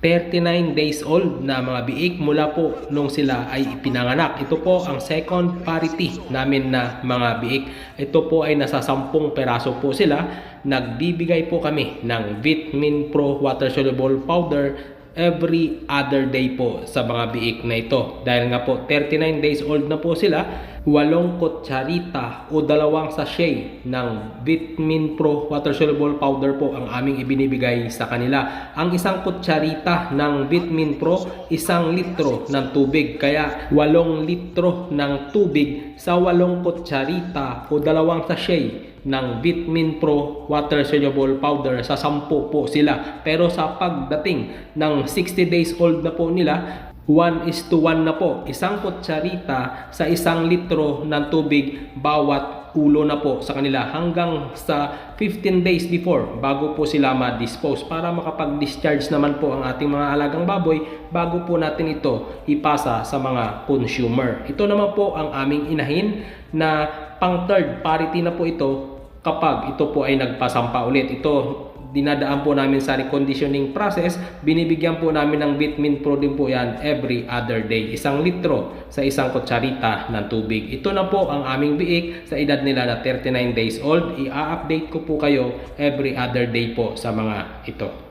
39 days old na mga biik mula po nung sila ay ipinanganak. Ito po ang second parity namin na mga biik. Ito po ay nasa 10 peraso po sila. Nagbibigay po kami ng Vitamin Pro Water Soluble Powder every other day po sa mga biik na ito. Dahil nga po 39 days old na po sila, 8 kutsarita o 2 sachet ng Vitamin Pro Water Soluble Powder po ang aming ibinibigay sa kanila. Ang isang kutsarita ng Vitamin Pro, 1 litro ng tubig. Kaya 8 litro ng tubig sa 8 kutsarita o 2 sachet ng Vitamin Pro Water Soluble Powder. Sa 10 po sila. Pero sa pagdating ng 60 days old na po nila, 1:1 na po. 1 kutsarita sa 1 litro ng tubig bawat ulo na po sa kanila hanggang sa 15 days before bago po sila ma-dispose para makapag-discharge naman po ang ating mga alagang baboy bago po natin ito ipasa sa mga consumer. Ito naman po ang aming inahin na pang third parity na po ito kapag ito po ay nagpasampa ulit. Ito dinadaan po namin sa reconditioning process. Binibigyan po namin ng Vitamin Pro din po yan every other day. 1 litro sa 1 kutsarita ng tubig. Ito na po ang aming biik sa edad nila na 39 days old. I-update ko po kayo every other day po sa mga ito.